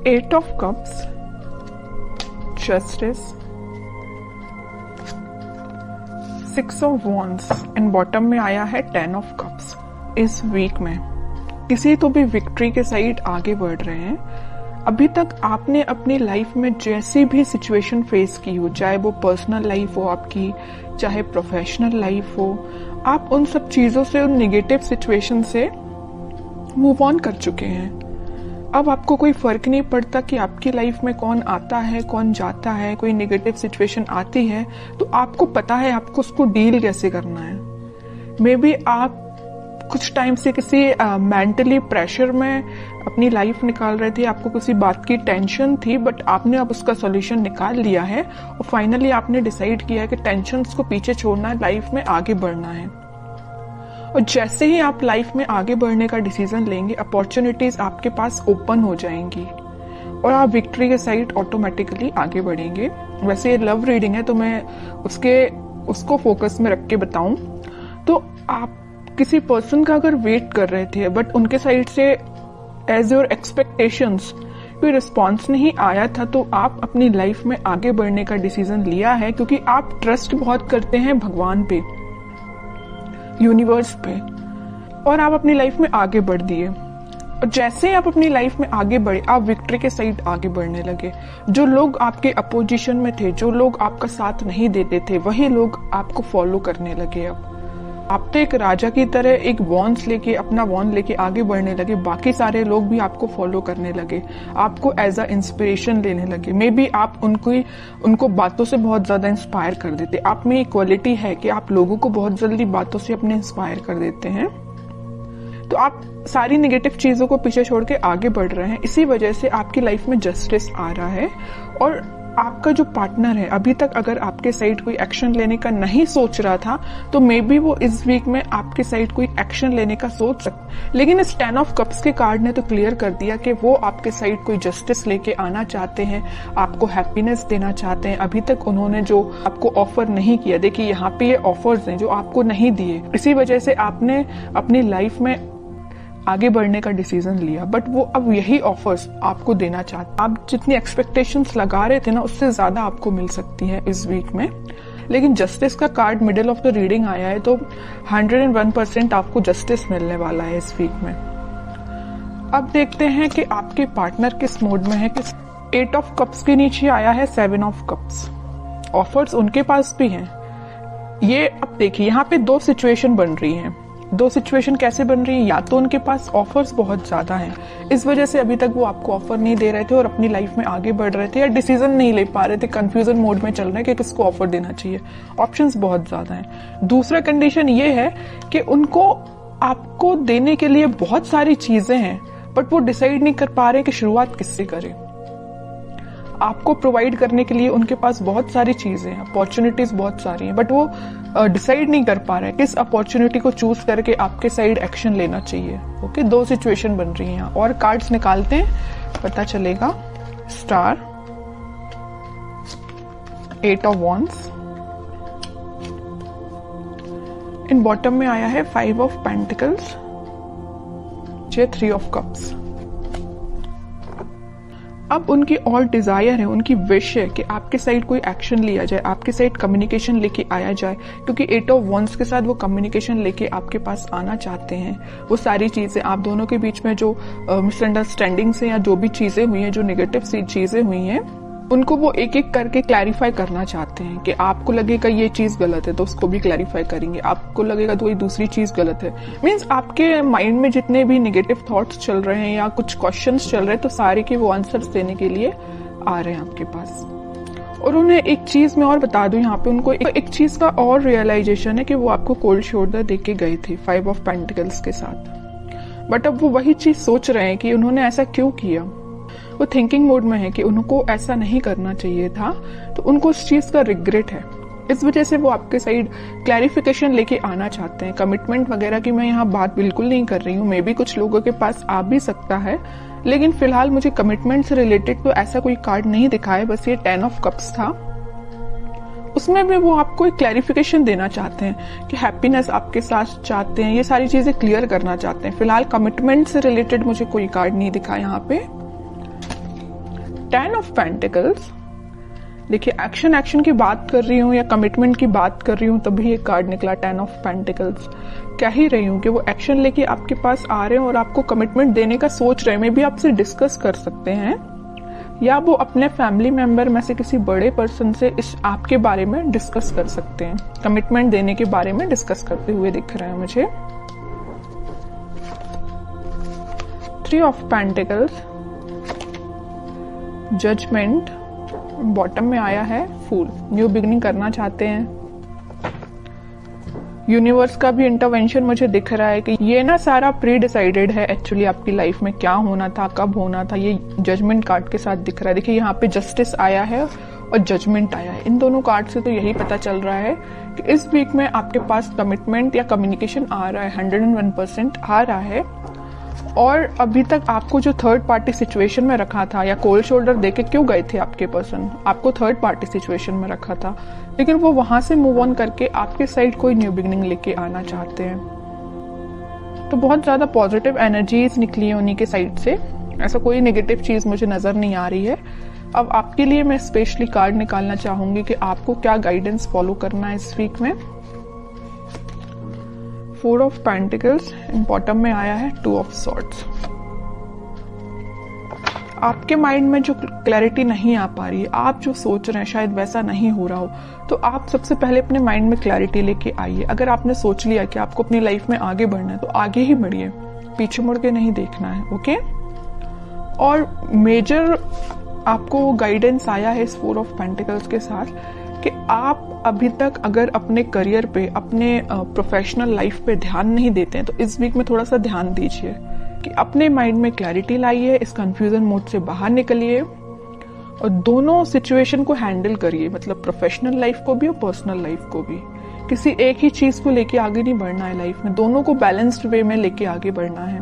8 of Cups, Justice, 6 of Wands and bottom में आया है 10 of Cups। इस वीक में किसी तो भी विक्ट्री के साइड आगे बढ़ रहे हैं। अभी तक आपने अपनी लाइफ में जैसी भी सिचुएशन फेस की हो, चाहे वो पर्सनल लाइफ हो आपकी, चाहे प्रोफेशनल लाइफ हो, आप उन सब चीजों से, उन नेगेटिव सिचुएशन से मूव ऑन कर चुके हैं। अब आपको कोई फर्क नहीं पड़ता कि आपकी लाइफ में कौन आता है कौन जाता है। कोई नेगेटिव सिचुएशन आती है तो आपको पता है आपको उसको डील कैसे करना है। मे बी आप कुछ टाइम से किसी मेंटली प्रेशर में अपनी लाइफ निकाल रहे थे, आपको किसी बात की टेंशन थी, बट आपने अब उसका सॉल्यूशन निकाल लिया है और फाइनली आपने डिसाइड किया है कि टेंशन्स को पीछे छोड़ना है, लाइफ में आगे बढ़ना है। और जैसे ही आप लाइफ में आगे बढ़ने का डिसीजन लेंगे, अपॉर्चुनिटीज आपके पास ओपन हो जाएंगी और आप विक्ट्री के साइड ऑटोमेटिकली आगे बढ़ेंगे। वैसे ये लव रीडिंग है तो मैं उसको फोकस में रख के बताऊं तो आप किसी पर्सन का अगर वेट कर रहे थे बट उनके साइड से एज योर एक्सपेक्टेशंस कोई रिस्पॉन्स नहीं आया था, तो आप अपनी लाइफ में आगे बढ़ने का डिसीजन लिया है क्योंकि आप ट्रस्ट बहुत करते हैं भगवान पे, यूनिवर्स पे, और आप अपनी लाइफ में आगे बढ़ दिए। और जैसे ही आप अपनी लाइफ में आगे बढ़े, आप विक्ट्री के साइड आगे बढ़ने लगे। जो लोग आपके अपोजिशन में थे, जो लोग आपका साथ नहीं देते थे, वही लोग आपको फॉलो करने लगे। अब आप तो एक राजा की तरह एक वॉन्ड लेके आगे बढ़ने लगे। बाकी सारे लोग भी आपको फॉलो करने लगे, आपको एज अ इंस्पिरेशन लेने लगे। मे बी आप उनको बातों से बहुत ज्यादा इंस्पायर कर देते। आप में एक क्वालिटी है कि आप लोगों को बहुत जल्दी बातों से अपने इंस्पायर कर देते हैं। तो आप सारी नेगेटिव चीजों को पीछे छोड़ के आगे बढ़ रहे हैं। इसी वजह से आपकी लाइफ में जस्टिस आ रहा है। और आपका जो पार्टनर है, अभी तक अगर आपके साइड कोई एक्शन लेने का नहीं सोच रहा था तो मे बी वो इस वीक में आपके साइड कोई एक्शन लेने का सोच सकता। लेकिन इस 10 ऑफ कप्स के कार्ड ने तो क्लियर कर दिया कि वो आपके साइड कोई जस्टिस लेके आना चाहते हैं, आपको हैप्पीनेस देना चाहते हैं। अभी तक उन्होंने जो आपको ऑफर नहीं किया, देखिए यहाँ पे ये ऑफर्स हैं जो आपको नहीं दिए, इसी वजह से आपने अपनी लाइफ में आगे बढ़ने का डिसीजन लिया, बट वो अब यही ऑफर्स आपको देना चाहते। आप जितनी एक्सपेक्टेशंस लगा रहे थे ना, उससे ज्यादा आपको मिल सकती है इस वीक में। लेकिन जस्टिस का card middle of the reading आया है तो 101% आपको जस्टिस मिलने वाला है इस वीक में। अब देखते हैं कि आपके पार्टनर किस मोड में है। 8 ऑफ कप्स के नीचे आया है 7 ऑफ कप्स। ऑफर्स उनके पास भी हैं। ये अब देखिए यहाँ पे दो सिचुएशन बन रही हैं। दो सिचुएशन कैसे बन रही है? या तो उनके पास ऑफर्स बहुत ज्यादा हैं, इस वजह से अभी तक वो आपको ऑफर नहीं दे रहे थे और अपनी लाइफ में आगे बढ़ रहे थे, या डिसीजन नहीं ले पा रहे थे, कंफ्यूजन मोड में चल रहे हैं कि किसको ऑफर देना चाहिए। ऑप्शंस बहुत ज्यादा हैं। दूसरा कंडीशन ये है कि उनको आपको देने के लिए बहुत सारी चीजें हैं, बट वो डिसाइड नहीं कर पा रहे कि शुरुआत किससे करें। आपको प्रोवाइड करने के लिए उनके पास बहुत सारी चीजें हैं, अपॉर्चुनिटीज बहुत सारी हैं, बट वो डिसाइड नहीं कर पा रहे किस अपॉर्चुनिटी को चूज करके आपके साइड एक्शन लेना चाहिए। ओके, दो सिचुएशन बन रही हैं। और कार्ड्स निकालते हैं, पता चलेगा। Star, 8 of wands, in bottom में आया है 5 ऑफ पेंटिकल्स, 3 ऑफ कप्स। अब उनकी और डिजायर है, उनकी विश है कि आपके साइड कोई एक्शन लिया जाए, आपके साइड कम्युनिकेशन लेके आया जाए, क्योंकि 8 ऑफ वॉन्ड्स के साथ वो कम्युनिकेशन लेके आपके पास आना चाहते हैं। वो सारी चीजें आप दोनों के बीच में जो मिसअंडरस्टैंडिंग्स हैं या जो भी चीजें हुई हैं, जो नेगेटिव सी चीजें हुई हैं, उनको वो एक एक करके क्लैरिफाई करना चाहते हैं। कि आपको लगेगा ये चीज गलत है तो उसको भी क्लैरिफाई करेंगे, आपको लगेगा तो ये दूसरी चीज गलत है। मीन्स आपके माइंड में जितने भी नेगेटिव थॉट्स चल रहे हैं या कुछ क्वेश्चंस चल रहे हैं, तो सारे के वो आंसर्स देने के लिए आ रहे हैं आपके पास। और उन्हें एक चीज मैं और बता दूं, यहाँ पे उनको एक चीज का और रियलाइजेशन है कि वो आपको कोल्ड शोल्डर दे के गए थे 5 ऑफ पेंटिकल्स के साथ, बट अब वो वही चीज सोच रहे हैं कि उन्होंने ऐसा क्यों किया। वो थिंकिंग मोड में है कि उनको ऐसा नहीं करना चाहिए था, तो उनको उस चीज का रिग्रेट है। इस वजह से वो आपके साइड क्लैरिफिकेशन लेके आना चाहते हैं। कमिटमेंट वगैरह की मैं यहाँ बात बिल्कुल नहीं कर रही हूँ, मे बी कुछ लोगों के पास आ भी सकता है, लेकिन फिलहाल मुझे कमिटमेंट से रिलेटेड तो ऐसा कोई कार्ड नहीं दिखा है। बस ये 10 ऑफ कप्स था, उसमें भी वो आपको एक क्लैरिफिकेशन देना चाहते हैं कि हैप्पीनेस आपके साथ चाहते हैं, ये सारी चीजें क्लियर करना चाहते हैं। फिलहाल कमिटमेंट से रिलेटेड मुझे कोई कार्ड नहीं दिखा यहाँ पे। 10 ऑफ पेंटिकल्स, देखिए एक्शन की बात कर रही हूँ या कमिटमेंट की बात कर रही हूँ, तभी ये कार्ड निकला 10 ऑफ पेंटिकल्स। कह ही रही हूँ कि वो एक्शन लेके आपके पास आ रहे हैं और आपको कमिटमेंट देने का सोच रहे हैं। मे भी आपसे डिस्कस कर सकते हैं या वो अपने फैमिली मेंबर में से किसी बड़े पर्सन से इस आपके बारे में डिस्कस कर सकते हैं, कमिटमेंट देने के बारे में डिस्कस करते हुए दिख रहे हैं मुझे। 3 ऑफ पेंटिकल्स, जजमेंट, बॉटम में आया है फूल, न्यू बिगनिंग करना चाहते हैं। यूनिवर्स का भी इंटरवेंशन मुझे दिख रहा है कि ये ना सारा प्री डिसाइडेड है एक्चुअली आपकी लाइफ में क्या होना था, कब होना था, ये जजमेंट कार्ड के साथ दिख रहा है। देखिए यहाँ पे जस्टिस आया है और जजमेंट आया है। इन दोनों कार्ड से तो यही पता चल रहा है कि इस वीक में आपके पास कमिटमेंट या कम्युनिकेशन आ रहा है, 101% आ रहा है। और अभी तक आपको जो थर्ड पार्टी सिचुएशन में रखा था या कोल्ड शोल्डर देके क्यों गए थे आपके पर्सन, आपको थर्ड पार्टी सिचुएशन में रखा था, लेकिन वो वहां से मूव ऑन करके आपके साइड कोई न्यू बिगनिंग लेके आना चाहते हैं। तो बहुत ज्यादा पॉजिटिव एनर्जीज निकली है उन्हीं के साइड से, ऐसा कोई नेगेटिव चीज मुझे नजर नहीं आ रही है। अब आपके लिए मैं स्पेशली कार्ड निकालना चाहूंगी कि आपको क्या गाइडेंस फॉलो करना है इस वीक में। 4 ऑफ पेंटिकल्स, बॉटम में आया है 2 ऑफ सॉर्ड्स। आपके माइंड में जो क्लैरिटी नहीं आ पा रही है, आप जो सोच रहे हैं शायद वैसा नहीं हो रहा हो, तो आप सबसे पहले अपने माइंड में क्लैरिटी लेके आइए। अगर आपने सोच लिया कि आपको अपनी लाइफ में आगे बढ़ना है तो आगे ही बढ़िए, पीछे मुड़ के नहीं देखना है, ओके। और मेजर आपको गाइडेंस आया है इस 4 ऑफ पेंटिकल्स के साथ कि आप अभी तक अगर अपने करियर पे, अपने प्रोफेशनल लाइफ पे ध्यान नहीं देते हैं तो इस वीक में थोड़ा सा ध्यान दीजिए कि अपने माइंड में क्लैरिटी लाइए, इस कंफ्यूजन मोड से बाहर निकलिए और दोनों सिचुएशन को हैंडल करिए, मतलब प्रोफेशनल लाइफ को भी और पर्सनल लाइफ को भी। किसी एक ही चीज को लेके आगे नहीं बढ़ना है लाइफ में, दोनों को बैलेंस्ड वे में लेके आगे बढ़ना है।